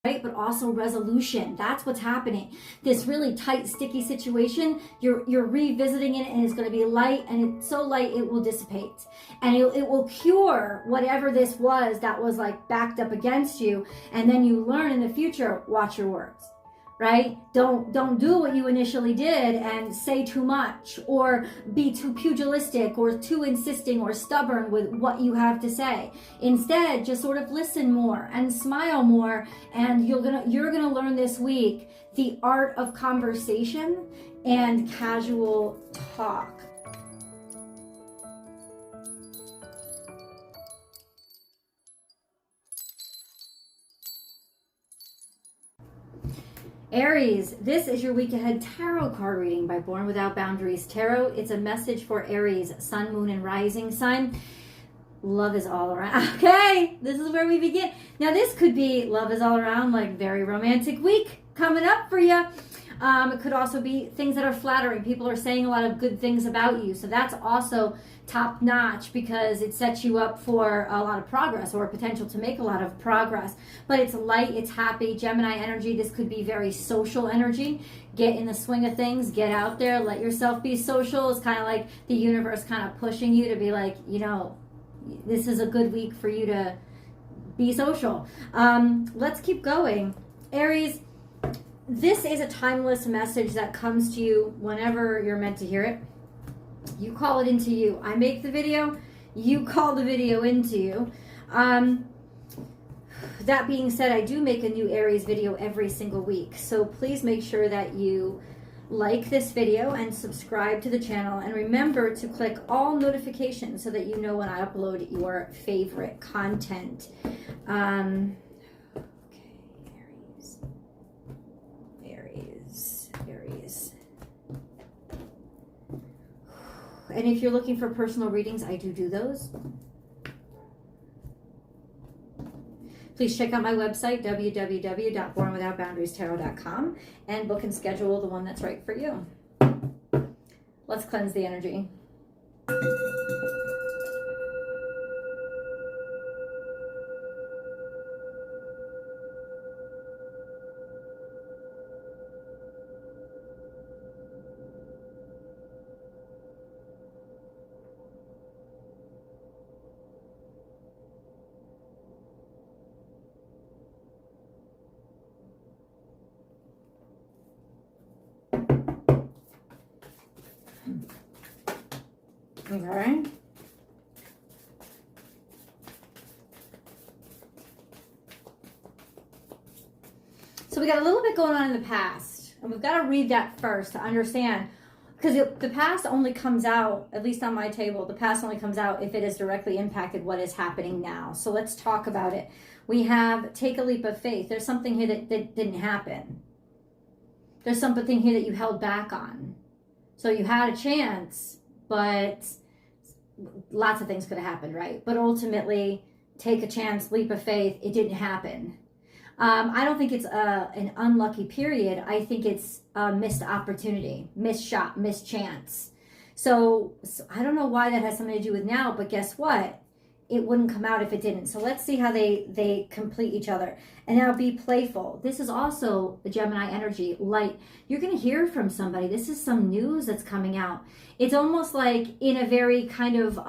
right? But also resolution. That's what's happening. This really tight, sticky situation, you're revisiting it, and it's going to be light, and it's so light it will dissipate, and it will cure whatever this was that was like backed up against you. And then you learn in the future, watch your words, right? Don't do what you initially did and say too much, or be too pugilistic, or too insisting or stubborn with what you have to say. Instead, just sort of listen more and smile more, and you're gonna learn this week the art of conversation and casual talk. Aries, this is your week ahead tarot card reading by Born Without Boundaries Tarot. It's a message for Aries, sun, moon, and rising sign. Love is all around. Okay, this is where we begin. Now, this could be love is all around, like very romantic week coming up for you. It could also be things that are flattering. People are saying a lot of good things about you. So that's also top notch, because it sets you up for a lot of progress, or potential to make a lot of progress. But it's light, it's happy. Gemini energy. This could be very social energy. Get in the swing of things, get out there, let yourself be social. It's kind of like the universe kind of pushing you to be like, you know, this is a good week for you to be social. Let's keep going. Aries, this is a timeless message that comes to you whenever you're meant to hear it. You call it into you. I make the video, you call the video into you. That being said, I do make a new Aries video every single week. So please make sure that you like this video and subscribe to the channel. And remember to click all notifications so that you know when I upload your favorite content. Okay, Aries. And if you're looking for personal readings, I do those. Please check out my website, www.bornwithoutboundariestarot.com, and book and schedule the one that's right for you. Let's cleanse the energy. Okay. So we got a little bit going on in the past, and we've got to read that first to understand, because the past only comes out, at least on my table, the past only comes out if it has directly impacted what is happening now. So let's talk about it. We have take a leap of faith. There's something here that didn't happen. There's something here that you held back on. So you had a chance, but lots of things could have happened, right? But ultimately, take a chance, leap of faith, it didn't happen. I don't think it's an unlucky period. I think it's a missed opportunity, missed shot, missed chance. So I don't know why that has something to do with now, but guess what? It wouldn't come out if it didn't. So let's see how they complete each other. And now be playful. This is also the Gemini energy, light. You're going to hear from somebody. This is some news that's coming out. It's almost like in a very kind of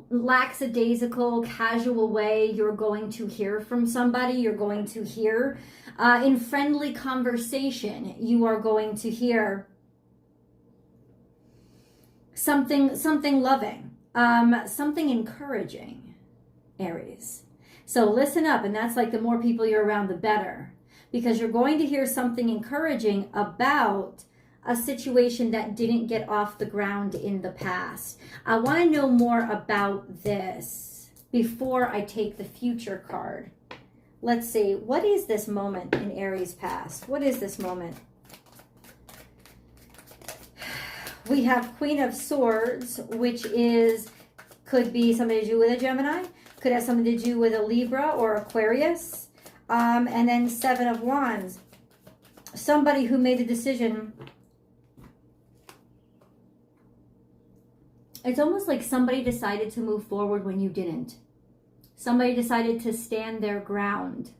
lackadaisical, casual way, you're going to hear from somebody. You're going to hear in friendly conversation, you are going to hear something loving. Something encouraging, Aries. So listen up, and that's like the more people you're around, the better, because you're going to hear something encouraging about a situation that didn't get off the ground in the past. I want to know more about this before I take the future card. Let's see, what is this moment in Aries past? What is this moment? We have Queen of Swords, which could be something to do with a Gemini, could have something to do with a Libra or Aquarius. And then Seven of Wands, somebody who made a decision. It's almost like somebody decided to move forward when you didn't. Somebody decided to stand their ground.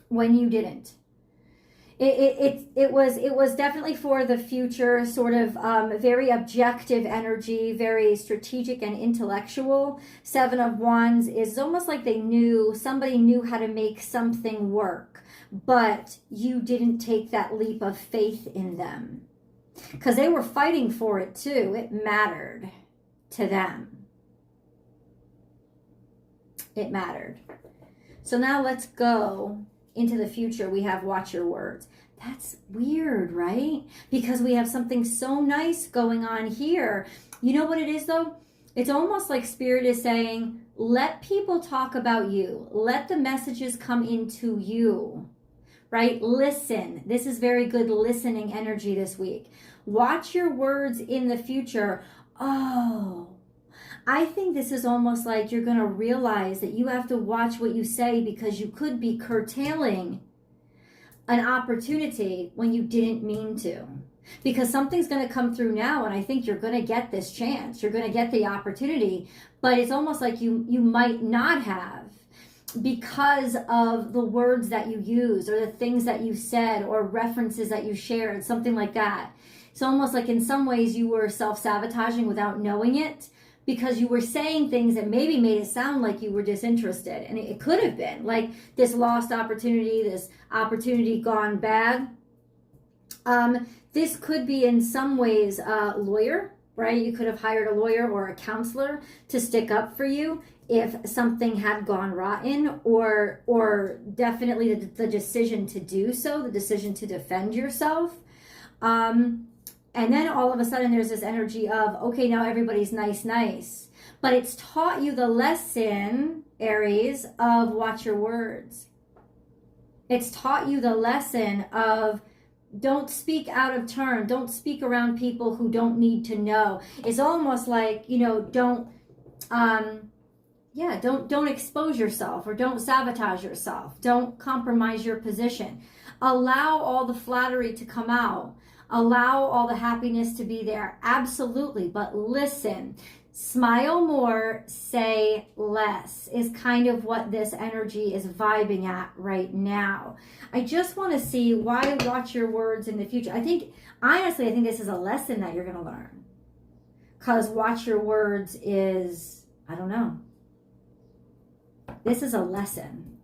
when you didn't. It was definitely for the future, sort of very objective energy, very strategic and intellectual. 7 of Wands is almost like somebody knew how to make something work, but you didn't take that leap of faith in them because they were fighting for it too. It mattered to them. It mattered. So now let's go into the future. We have watch your words. That's weird, right? Because we have something so nice going on here. You know what it is though? It's almost like Spirit is saying, let people talk about you. Let the messages come into you, right? Listen. This is very good listening energy this week. Watch your words in the future. Oh, I think this is almost like you're going to realize that you have to watch what you say because you could be curtailing an opportunity when you didn't mean to. Because something's going to come through now, and I think you're going to get this chance. You're going to get the opportunity, but it's almost like you might not have because of the words that you use or the things that you said or references that you shared, something like that. It's almost like in some ways you were self-sabotaging without knowing it, because you were saying things that maybe made it sound like you were disinterested. And it could have been like this lost opportunity, this opportunity gone bad. This could be in some ways a lawyer, right? You could have hired a lawyer or a counselor to stick up for you if something had gone rotten, or definitely the decision to do so, the decision to defend yourself. And then all of a sudden there's this energy of, okay, now everybody's nice. But it's taught you the lesson, Aries, of watch your words. It's taught you the lesson of don't speak out of turn. Don't speak around people who don't need to know. It's almost like, don't expose yourself or don't sabotage yourself. Don't compromise your position. Allow all the flattery to come out. Allow all the happiness to be there. Absolutely. But listen, smile more, say less is kind of what this energy is vibing at right now. I just want to see why watch your words in the future. Honestly, I think this is a lesson that you're going to learn. Because watch your words is, I don't know. This is a lesson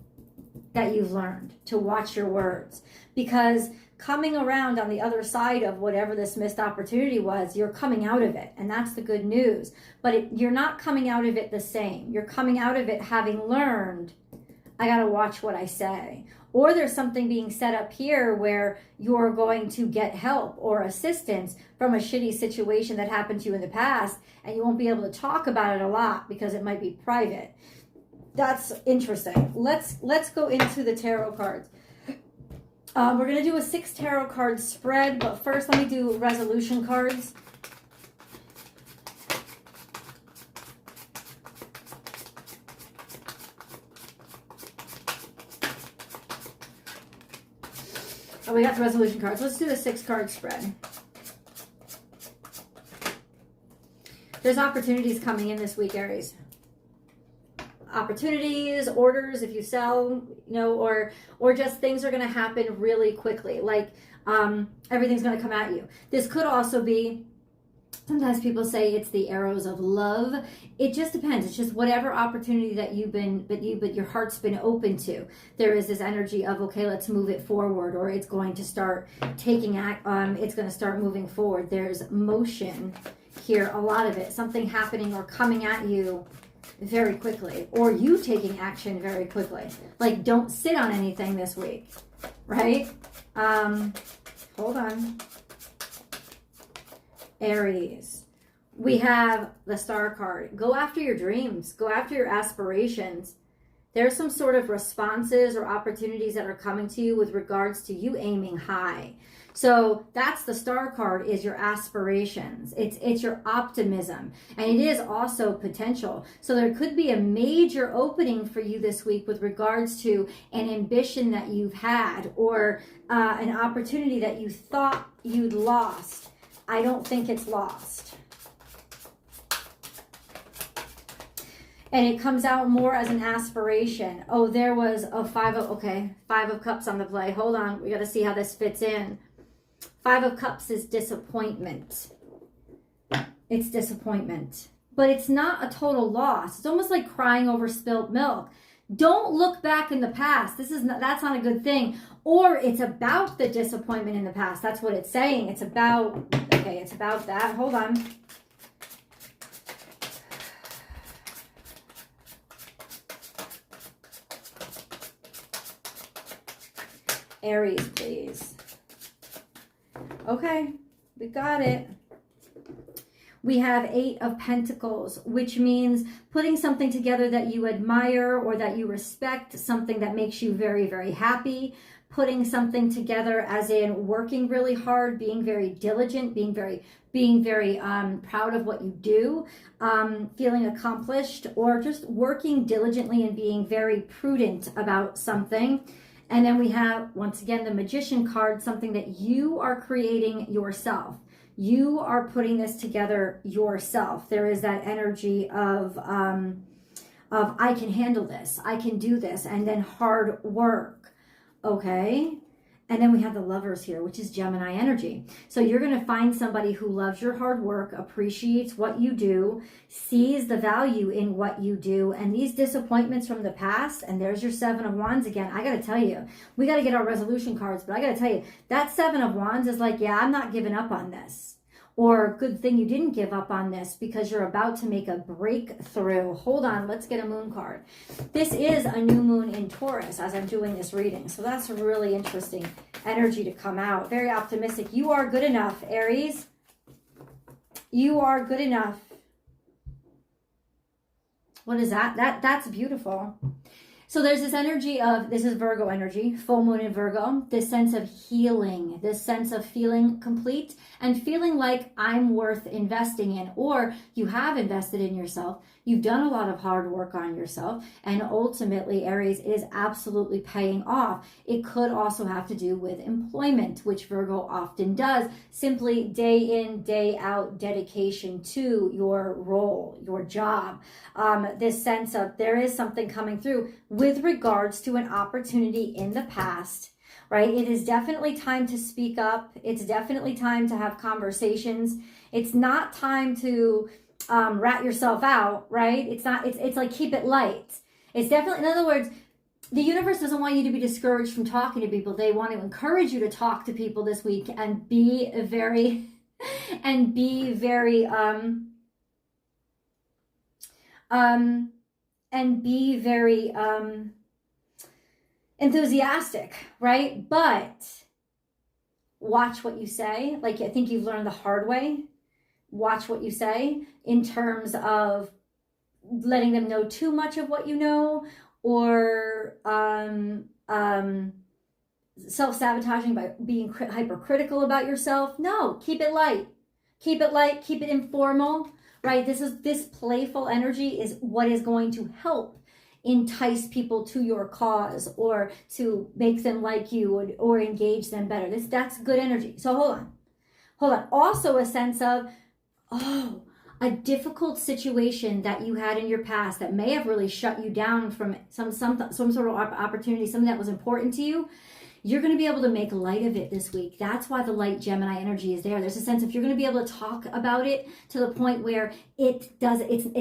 that you've learned, to watch your words. Because coming around on the other side of whatever this missed opportunity was, you're coming out of it. And that's the good news. But you're not coming out of it the same. You're coming out of it having learned, I got to watch what I say. Or there's something being set up here where you're going to get help or assistance from a shitty situation that happened to you in the past. And you won't be able to talk about it a lot because it might be private. That's interesting. Let's go into the tarot cards. We're going to do a 6 tarot card spread, but first let me do resolution cards. Oh, we got the resolution cards. Let's do the 6 card spread. There's opportunities coming in this week, Aries. Opportunities, orders, if you sell, or just things are going to happen really quickly. Like everything's going to come at you. This could also be, sometimes people say it's the arrows of love. It just depends. It's just whatever opportunity that your heart's been open to. There is this energy of, okay, let's move it forward, or it's going to start taking it's going to start moving forward. There's motion here, a lot of it, something happening or coming at you very quickly, or you taking action very quickly. Like, don't sit on anything this week, right? Hold on. Aries, we have the Star card. Go after your dreams. Go after your aspirations. There's some sort of responses or opportunities that are coming to you with regards to you aiming high. So that's the Star card, is your aspirations. It's your optimism. And it is also potential. So there could be a major opening for you this week with regards to an ambition that you've had, or an opportunity that you thought you'd lost. I don't think it's lost. And it comes out more as an aspiration. Oh, there was a Five of Cups on the play. Hold on. We got to see how this fits in. Five of Cups is disappointment. It's disappointment. But it's not a total loss. It's almost like crying over spilt milk. Don't look back in the past. That's not a good thing. Or it's about the disappointment in the past. That's what it's saying. It's about that. Hold on. Aries, please. Okay, we got it. We have 8 of Pentacles, which means putting something together that you admire or that you respect, something that makes you very, very happy, putting something together as in working really hard, being very diligent, being very proud of what you do, feeling accomplished, or just working diligently and being very prudent about something. And then we have, once again, the Magician card, something that you are creating yourself. You are putting this together yourself. There is that energy of I can handle this, I can do this, and then hard work, okay? And then we have the Lovers here, which is Gemini energy. So you're going to find somebody who loves your hard work, appreciates what you do, sees the value in what you do. And these disappointments from the past, and there's your Seven of Wands again. I got to tell you, we got to get our resolution cards, but I got to tell you, that Seven of Wands is like, yeah, I'm not giving up on this. Or good thing you didn't give up on this because you're about to make a breakthrough. Hold on, let's get a moon card. This is a new moon in Taurus as I'm doing this reading. So that's a really interesting energy to come out. Very optimistic. You are good enough, Aries. You are good enough. What is that? That's beautiful. So there's this energy of, this is Virgo energy, full moon in Virgo, this sense of healing, this sense of feeling complete and feeling like I'm worth investing in, or you have invested in yourself. You've done a lot of hard work on yourself, and ultimately Aries is absolutely paying off. It could also have to do with employment, which Virgo often does, simply day in, day out dedication to your role, your job. This sense of there is something coming through with regards to an opportunity in the past, right? It is definitely time to speak up. It's definitely time to have conversations. It's not time to rat yourself out, right? It's like keep it light. It's definitely, in other words, the universe doesn't want you to be discouraged from talking to people. They want to encourage you to talk to people this week and be very enthusiastic, right? But watch what you say. Like, I think you've learned the hard way. Watch what you say in terms of letting them know too much of what you know, or self-sabotaging by being hypercritical about yourself. No, keep it light. Keep it light, keep it informal, right? This playful energy is what is going to help entice people to your cause or to make them like you or engage them better. That's good energy. So hold on. Also a sense of, a difficult situation that you had in your past that may have really shut you down from some sort of opportunity, something that was important to you. You're going to be able to make light of it this week. That's why the light Gemini energy is there. There's a sense of you're going to be able to talk about it to the point where it's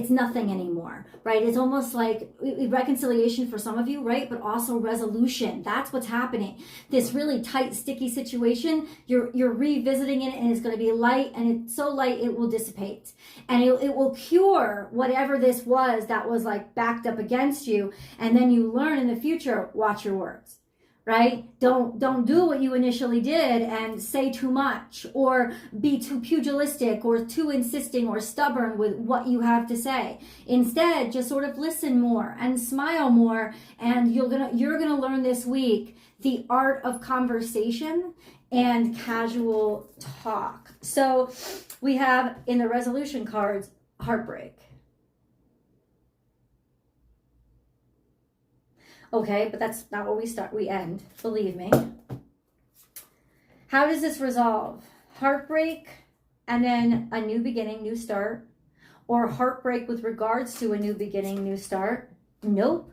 nothing anymore, right? It's almost like reconciliation for some of you, right? But also resolution. That's what's happening. This really tight, sticky situation, you're revisiting it, and it's going to be light, and it's so light it will dissipate. And it will cure whatever this was that was like backed up against you. And then you learn in the future, watch your words. Right? Don't do what you initially did and say too much or be too pugilistic or too insisting or stubborn with what you have to say. Instead, just sort of listen more and smile more, and you're gonna learn this week the art of conversation and casual talk. So we have in the resolution cards, heartbreak. Okay, but that's not where we end, believe me. How does this resolve? Heartbreak, and then a new beginning, new start, or heartbreak with regards to a new beginning, new start. Nope.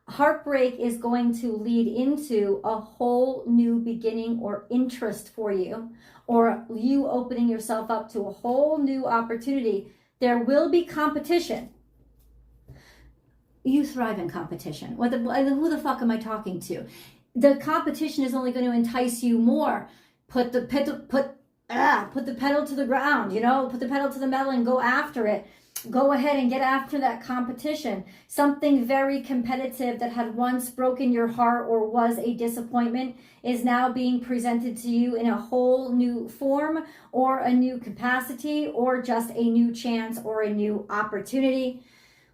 Heartbreak is going to lead into a whole new beginning or interest for you, or you opening yourself up to a whole new opportunity. There will be competition. You thrive in competition. Who the fuck am I talking to? The competition is only going to entice you more. Put the pedal to the ground, put the pedal to the metal and go after it. Go ahead and get after that competition. Something very competitive that had once broken your heart or was a disappointment is now being presented to you in a whole new form or a new capacity or just a new chance or a new opportunity.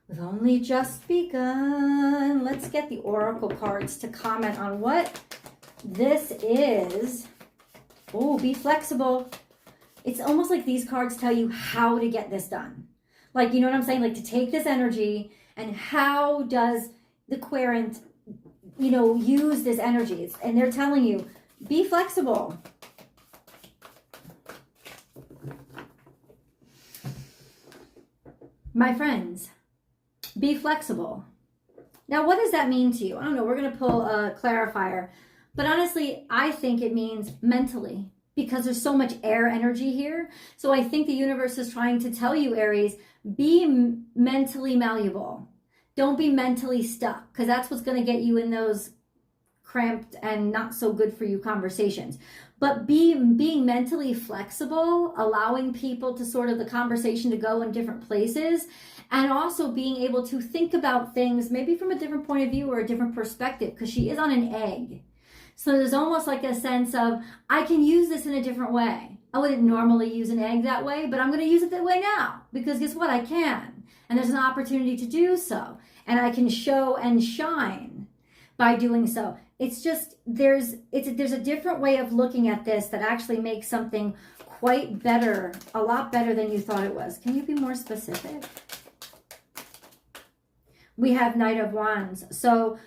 We've only just begun. Let's get the oracle cards to comment on what this is. Oh, be flexible. It's almost like these cards tell you how to get this done. Like, you know what I'm saying? Like, to take this energy and how does the querent, use this energy? And they're telling you, be flexible. My friends, be flexible. Now, what does that mean to you? I don't know. We're going to pull a clarifier. But honestly, I think it means mentally, because there's so much air energy here. So I think the universe is trying to tell you, Aries, be mentally malleable. Don't be mentally stuck, because that's what's going to get you in those cramped and not so good for you conversations. But being mentally flexible, allowing people to sort of the conversation to go in different places, and also being able to think about things maybe from a different point of view or a different perspective, because she is on an egg. So there's almost like a sense of, I can use this in a different way. I wouldn't normally use an egg that way, but I'm going to use it that way now, because guess what? I can. And there's an opportunity to do so. And I can show and shine by doing so. It's just, there's a different way of looking at this that actually makes something quite better, a lot better than you thought it was. Can you be more specific? We have Knight of Wands. So,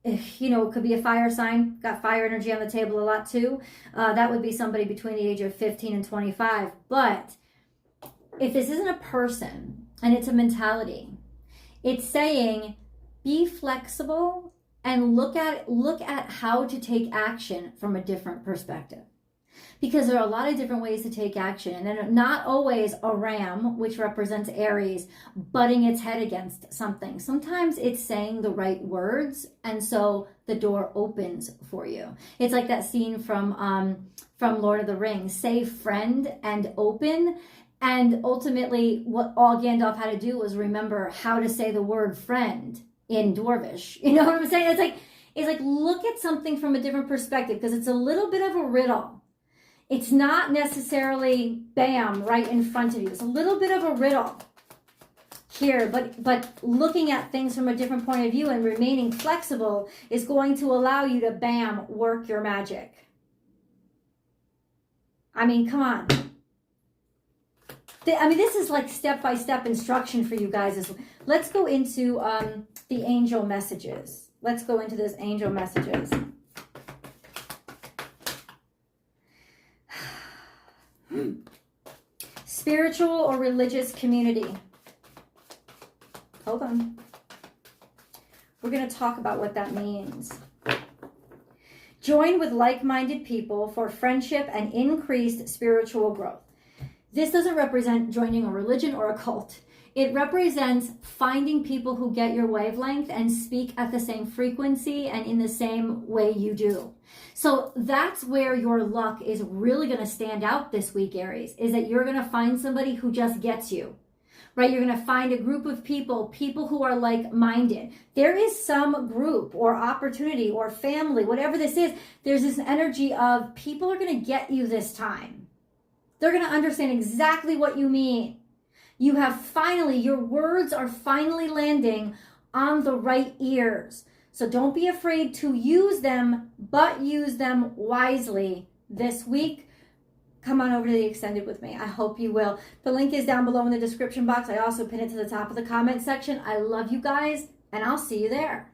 it could be a fire sign. Got fire energy on the table a lot too. That would be somebody between the age of 15 and 25. But if this isn't a person and it's a mentality, it's saying be flexible and look at how to take action from a different perspective. Because there are a lot of different ways to take action, and then not always a ram, which represents Aries, butting its head against something. Sometimes it's saying the right words, and so the door opens for you. It's like that scene from Lord of the Rings, say friend and open, and ultimately what all Gandalf had to do was remember how to say the word friend in Dwarvish. You know what I'm saying? It's like look at something from a different perspective, because it's a little bit of a riddle. It's not necessarily, bam, right in front of you. It's a little bit of a riddle here, but looking at things from a different point of view and remaining flexible is going to allow you to, bam, work your magic. I mean, come on. This is like step-by-step instruction for you guys. Let's go into the angel messages. Let's go into this angel messages. Spiritual or religious community. Hold on. We're going to talk about what that means. Join with like-minded people for friendship and increased spiritual growth. This doesn't represent joining a religion or a cult. It represents finding people who get your wavelength and speak at the same frequency and in the same way you do. So that's where your luck is really going to stand out this week, Aries, is that you're going to find somebody who just gets you, right? You're going to find a group of people who are like-minded. There is some group or opportunity or family, whatever this is, there's this energy of people are going to get you this time. They're going to understand exactly what you mean. Your words are finally landing on the right ears. So don't be afraid to use them, but use them wisely this week. Come on over to the extended with me. I hope you will. The link is down below in the description box. I also pin it to the top of the comment section. I love you guys, and I'll see you there.